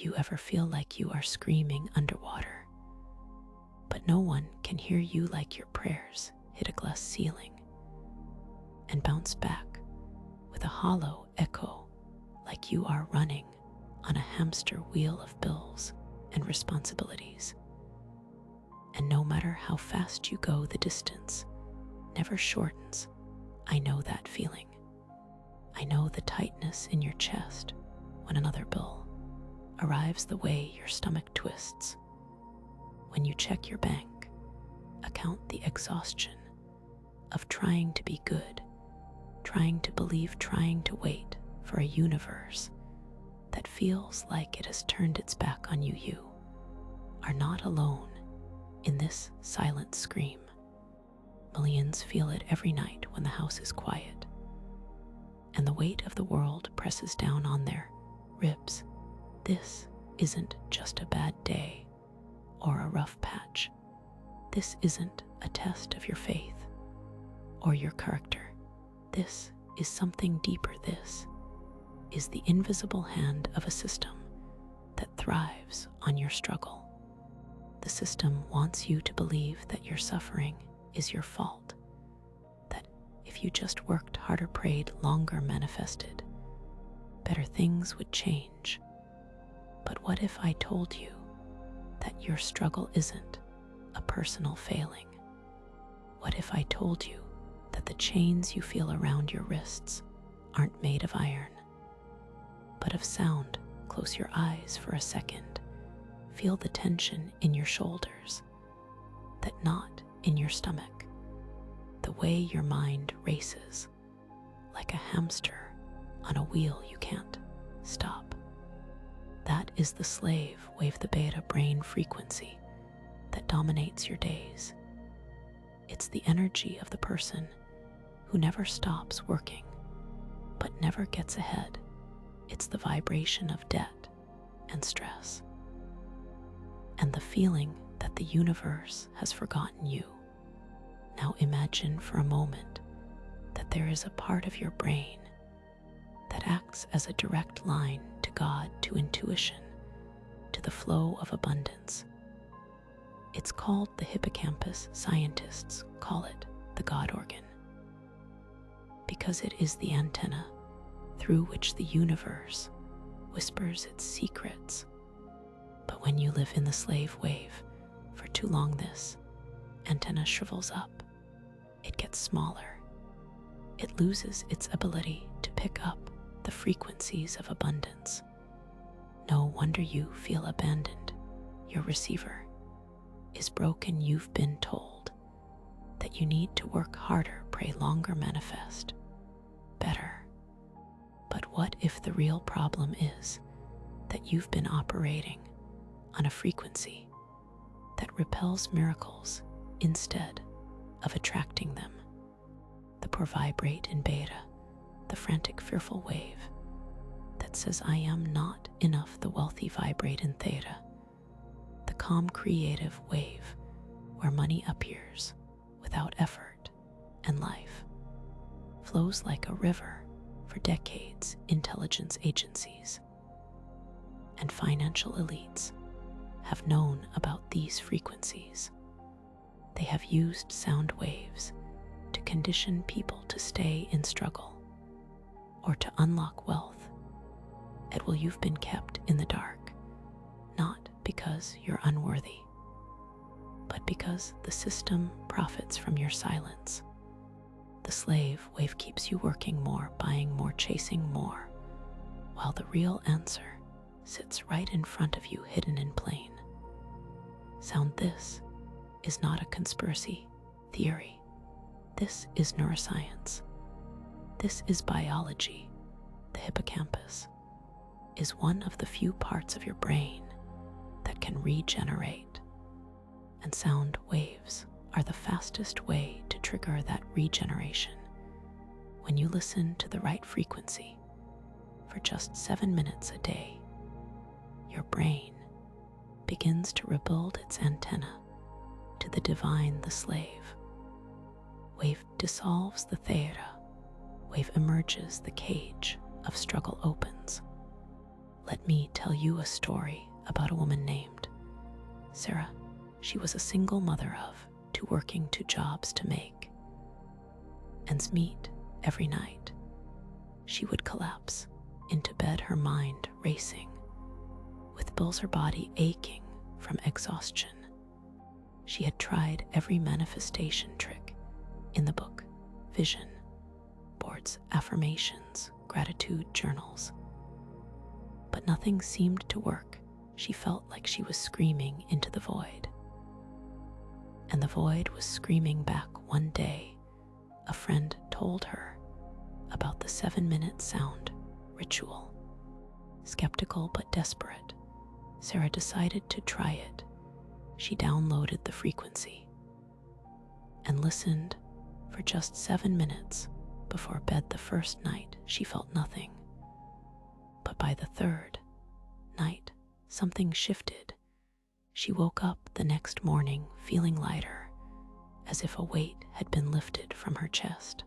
you ever feel like you are screaming underwater, but no one can hear you like your prayers hit a glass ceiling and bounce back with a hollow echo like you are running on a hamster wheel of bills and responsibilities? And no matter how fast you go, the distance never shortens. I know that feeling. I know the tightness in your chest when another bill arrives, the way your stomach twists when you check your bank account, the exhaustion of trying to be good, trying to believe, trying to wait for a universe that feels like it has turned its back on you. You are not alone in this silent scream. Millions feel it every night when the house is quiet and the weight of the world presses down on their ribs. This isn't just a bad day or a rough patch. This isn't a test of your faith or your character. This is something deeper. This is the invisible hand of a system that thrives on your struggle. The system wants you to believe that your suffering is your fault, that if you just worked harder, prayed longer, manifested better, things would change. But what if I told you that your struggle isn't a personal failing? What if I told you that the chains you feel around your wrists aren't made of iron, but of sound? Close your eyes for a second. Feel the tension in your shoulders, that knot in your stomach, the way your mind races like a hamster on a wheel you can't stop. That is the slave wave, the beta brain frequency that dominates your days. It's the energy of the person who never stops working but never gets ahead. It's the vibration of debt and stress and the feeling that the universe has forgotten you. Now imagine for a moment that there is a part of your brain that acts as a direct line to God, to intuition, to the flow of abundance. It's called the hippocampus. Scientists call it the God organ, because it is the antenna through which the universe whispers its secrets. But when you live in the slave wave for too long, this antenna shrivels up. It gets smaller. It loses its ability to pick up the frequencies of abundance. No wonder you feel abandoned. Your receiver is broken. You've been told that you need to work harder, pray longer, manifest better. But what if the real problem is that you've been operating on a frequency that repels miracles instead of attracting them? The poor vibrate in beta, the frantic, fearful wave that says, I am not enough. The wealthy vibrate in theta, the calm, creative wave where money appears without effort and life flows like a river. For decades, intelligence agencies and financial elites have known about these frequencies. They have used sound waves to condition people to stay in struggle or to unlock wealth. Yet will you've been kept in the dark, not because you're unworthy, but because the system profits from your silence. The slave wave keeps you working more, buying more, chasing more, while the real answer sits right in front of you, hidden in plain sound. This is not a conspiracy theory. This is neuroscience. This is biology. The hippocampus is one of the few parts of your brain that can regenerate, and sound waves are the fastest way to trigger that regeneration. When you listen to the right frequency for just 7 minutes a day, your brain begins to rebuild its antenna to the divine. The slave wave dissolves the theta wave, emerges, the cage of struggle opens. Let me tell you a story about a woman named Sarah. She was a single mother of two, working two jobs to make ends meet. Every night, she would collapse into bed, her mind racing, with bills, her body aching from exhaustion. She had tried every manifestation trick in the book: vision boards, affirmations, gratitude journals. But nothing seemed to work. She felt like she was screaming into the void. And the void was screaming back. One day, a friend told her about the 7-minute sound ritual. Skeptical but desperate, Sarah decided to try it. She downloaded the frequency and listened for just 7 minutes before bed. The first night, she felt nothing. But by the third night, something shifted. She woke up the next morning feeling lighter, as if a weight had been lifted from her chest.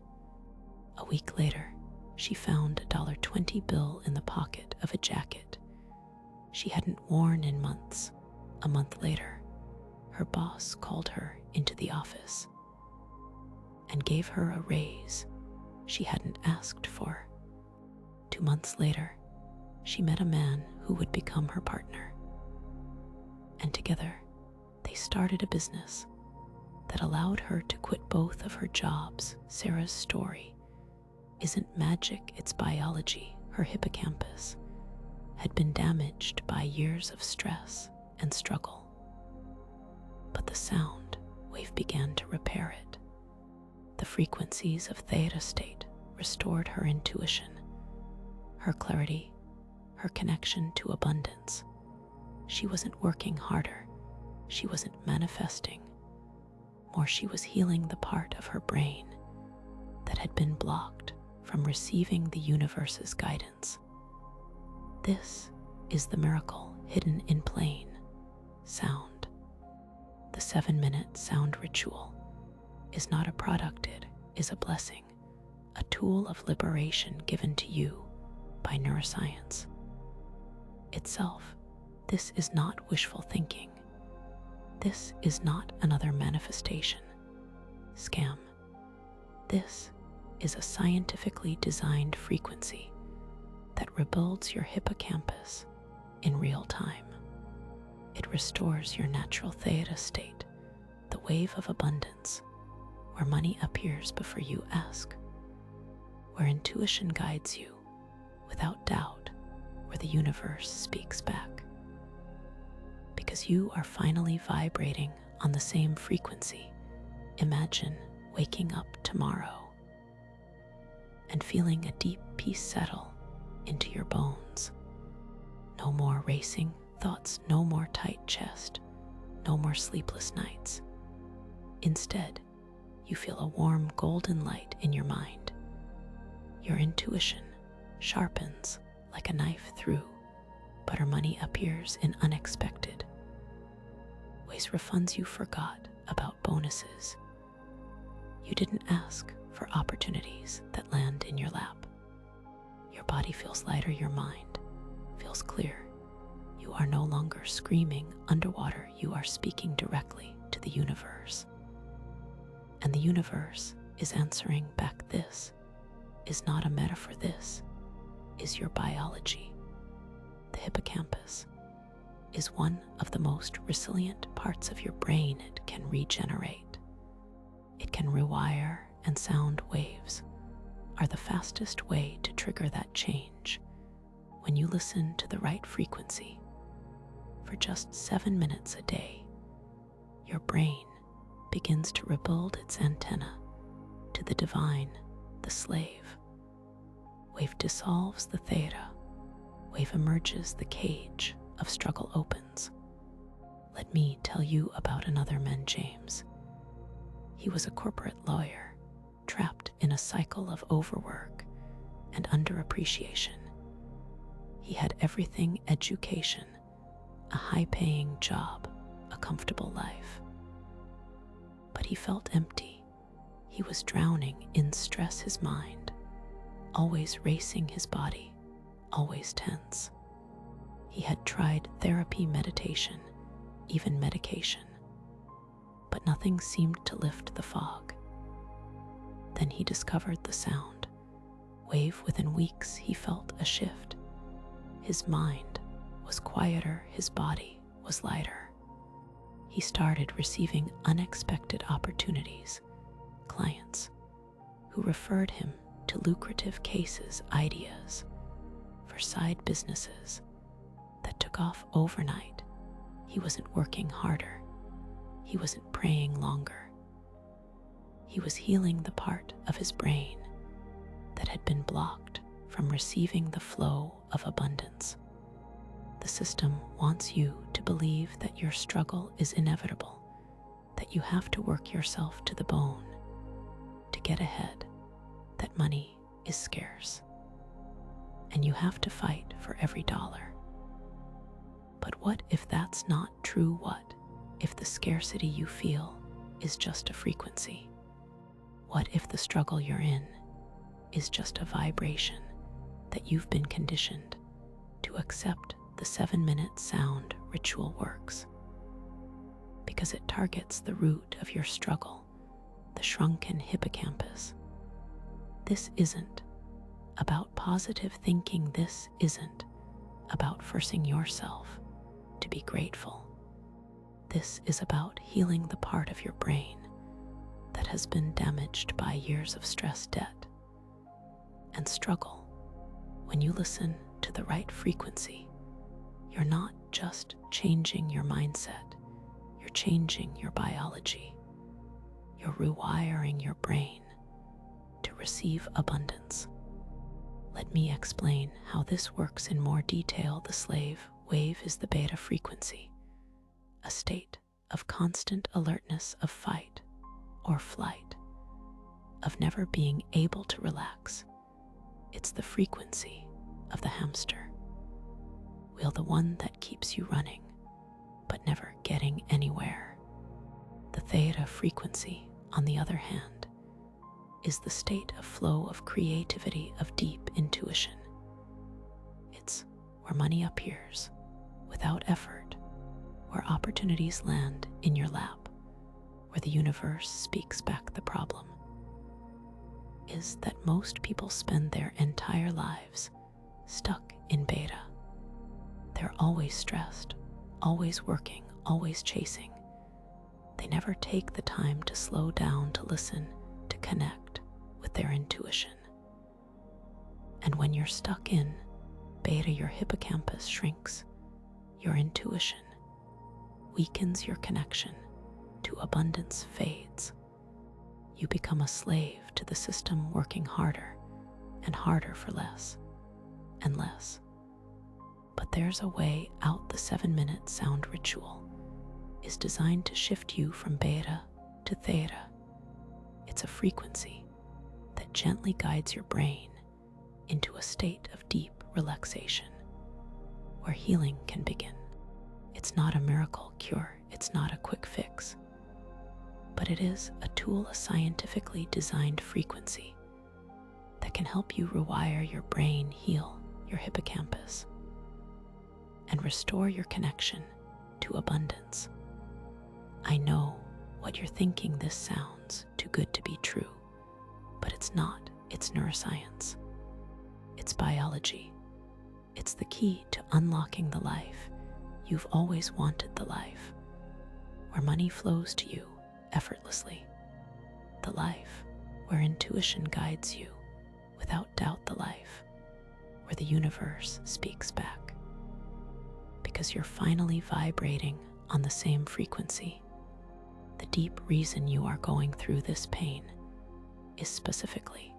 A week later, she found a $20 bill in the pocket of a jacket she hadn't worn in months. A month later, her boss called her into the office and gave her a raise she hadn't asked for. 2 months later, she met a man who would become her partner, and together they started a business that allowed her to quit both of her jobs. Sarah's story isn't magic, it's biology. Her hippocampus had been damaged by years of stress and struggle, but the sound wave began to repair it. The frequencies of theta state restored her intuition, her clarity, her connection to abundance. She wasn't working harder, she wasn't manifesting more, she was healing the part of her brain that had been blocked from receiving the universe's guidance. This is the miracle hidden in plain sound. The 7-minute sound ritual is not a product, it is a blessing, a tool of liberation given to you by neuroscience itself. This is not wishful thinking. This is not another manifestation scam. This is a scientifically designed frequency that rebuilds your hippocampus in real time. It restores your natural theta state, the wave of abundance, where money appears before you ask, where intuition guides you without doubt, where the universe speaks back. Because you are finally vibrating on the same frequency. Imagine waking up tomorrow and feeling a deep peace settle into your bones. No more racing thoughts, no more tight chest, no more sleepless nights. Instead, you feel a warm golden light in your mind. Your intuition sharpens like a knife through butter. Money appears in unexpected ways. Refunds you forgot about, bonuses you didn't ask for, opportunities that land in your lap. Your body feels lighter, your mind feels clear. You are no longer screaming underwater, you are speaking directly to the universe. And the universe is answering back. This is not a metaphor, this is your biology. The hippocampus is one of the most resilient parts of your brain. It can regenerate, it can rewire, and sound waves are the fastest way to trigger that change. When you listen to the right frequency for just 7 minutes a day, your brain begins to rebuild its antenna to the divine, the slave. Wave dissolves the theta, wave emerges, the cage of struggle opens. Let me tell you about another man, James. He was a corporate lawyer, trapped in a cycle of overwork and underappreciation. He had everything: education, a high-paying job, a comfortable life. But he felt empty. He was drowning in stress, his mind always racing, his body always tense. He had tried therapy, meditation, even medication, but nothing seemed to lift the fog. Then he discovered the sound wave. Within weeks, he felt a shift. His mind was quieter, his body was lighter. He started receiving unexpected opportunities, clients who referred him to lucrative cases, ideas for side businesses that took off overnight. He wasn't working harder. He wasn't praying longer. He was healing the part of his brain that had been blocked from receiving the flow of abundance. The system wants you to believe that your struggle is inevitable, that you have to work yourself to the bone to get ahead, that money is scarce, and you have to fight for every dollar. But what if that's not true? What if the scarcity you feel is just a frequency? What if the struggle you're in is just a vibration that you've been conditioned to accept? The 7-minute sound ritual works because it targets the root of your struggle, the shrunken hippocampus. This isn't about positive thinking. This isn't about forcing yourself to be grateful. This is about healing the part of your brain that has been damaged by years of stress, debt, and struggle. When you listen to the right frequency, you're not just changing your mindset, you're changing your biology. You're rewiring your brain to receive abundance. Let me explain how this works in more detail. The slave wave is the beta frequency, a state of constant alertness, of fight or flight, of never being able to relax. It's the frequency of the hamster wheel, the one that keeps you running but never getting anywhere. The theta frequency, on the other hand, is the state of flow, of creativity, of deep intuition. It's where money appears without effort, where opportunities land in your lap, where the universe speaks back. The problem is that most people spend their entire lives stuck in beta. They're always stressed, always working, always chasing. They never take the time to slow down, to listen, to connect with their intuition. And when you're stuck in beta, your hippocampus shrinks, your intuition weakens, your connection to abundance fades. You become a slave to the system, working harder and harder for less and less. But there's a way out. The 7-minute sound ritual is designed to shift you from beta to theta. It's a frequency that gently guides your brain into a state of deep relaxation where healing can begin. It's not a miracle cure, it's not a quick fix, but it is a tool, a scientifically designed frequency that can help you rewire your brain, heal your hippocampus, and restore your connection to abundance. I know what you're thinking. This sounds too good to be true, but it's not. It's neuroscience. It's biology. It's the key to unlocking the life you've always wanted, the life where money flows to you effortlessly, the life where intuition guides you without doubt, the life where the universe speaks back. Because you're finally vibrating on the same frequency. The deep reason you are going through this pain is specifically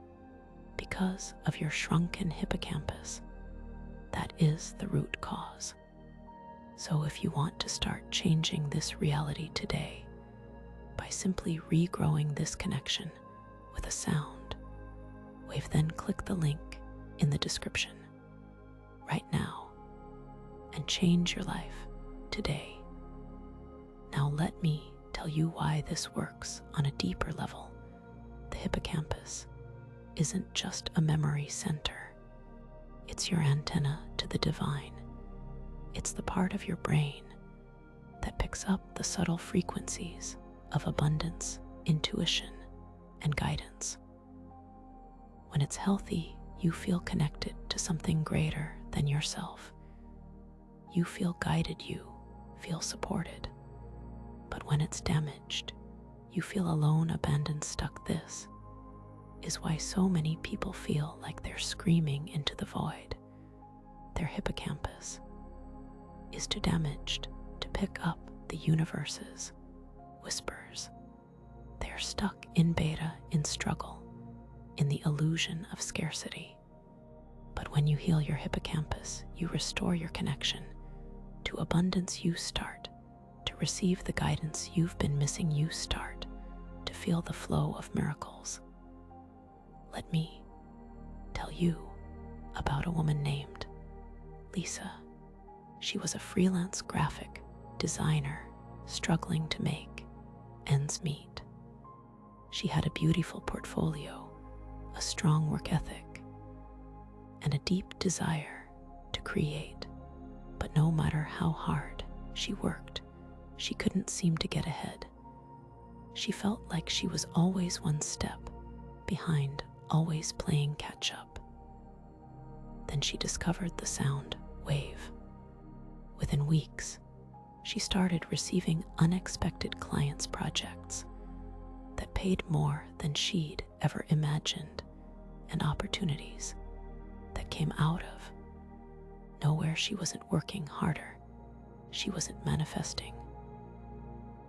because of your shrunken hippocampus. That is the root cause. So if you want to start changing this reality today by simply regrowing this connection with a sound wave, then click the link in the description right now and change your life today. Now let me tell you why this works on a deeper level. The hippocampus isn't just a memory center. It's your antenna to the divine. It's the part of your brain that picks up the subtle frequencies of abundance, intuition, and guidance. When it's healthy, you feel connected to something greater than yourself. You feel guided, you feel supported. But when it's damaged, you feel alone, abandoned, stuck. This is why so many people feel like they're screaming into the void. Their hippocampus is too damaged to pick up the universe's whispers. They are stuck in beta, in struggle, in the illusion of scarcity. But when you heal your hippocampus, you restore your connection to abundance. You start to receive the guidance you've been missing. You start to feel the flow of miracles. Let me tell you about a woman named Lisa. She was a freelance graphic designer struggling to make ends meet. She had a beautiful portfolio, a strong work ethic, and a deep desire to create. But no matter how hard she worked, she couldn't seem to get ahead. She felt like she was always one step behind, always playing catch up. Then she discovered the sound wave. Within weeks, she started receiving unexpected clients' projects that paid more than she'd ever imagined, and opportunities that came out of nowhere. She wasn't working harder, she wasn't manifesting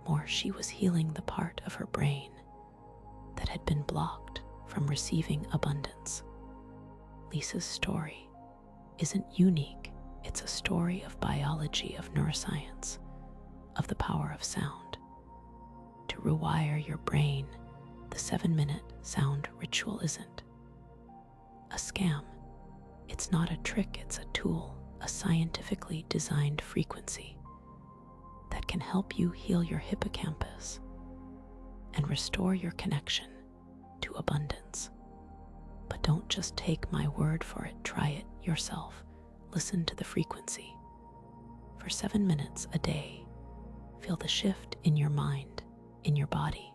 more, she was healing the part of her brain that had been blocked from receiving abundance. Lisa's story isn't unique. It's a story of biology, of neuroscience, of the power of sound. To rewire your brain, the 7-minute sound ritual isn't a scam. It's not a trick, it's a tool, a scientifically designed frequency that can help you heal your hippocampus and restore your connection to abundance. But don't just take my word for it, try it yourself. Listen to the frequency. For 7 minutes a day, feel the shift in your mind, in your body,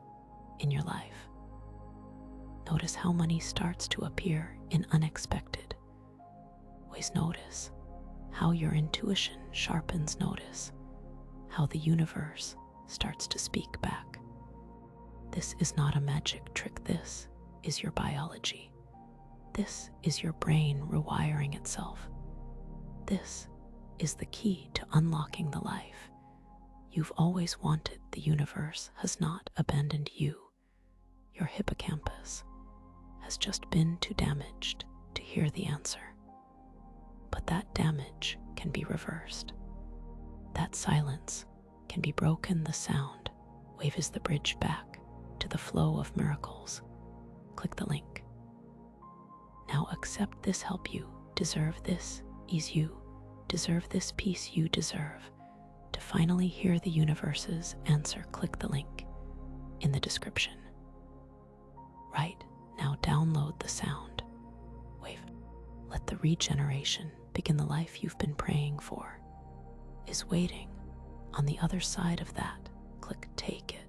in your life. Notice how money starts to appear in unexpected ways. Notice how your intuition sharpens. Notice how the universe starts to speak back. This is not a magic trick. This is your biology. This is your brain rewiring itself. This is the key to unlocking the life you've always wanted. The universe has not abandoned you. Your hippocampus has just been too damaged to hear the answer. But that damage can be reversed. That silence can be broken. The sound wave is the bridge back to the flow of miracles. Click the link. Now accept this help. You deserve this ease. You deserve this peace. You deserve to finally hear the universe's answer. Click the link in the description. Right now, download the sound wave. Let the regeneration begin. The life you've been praying for is waiting on the other side of that. Click, take it.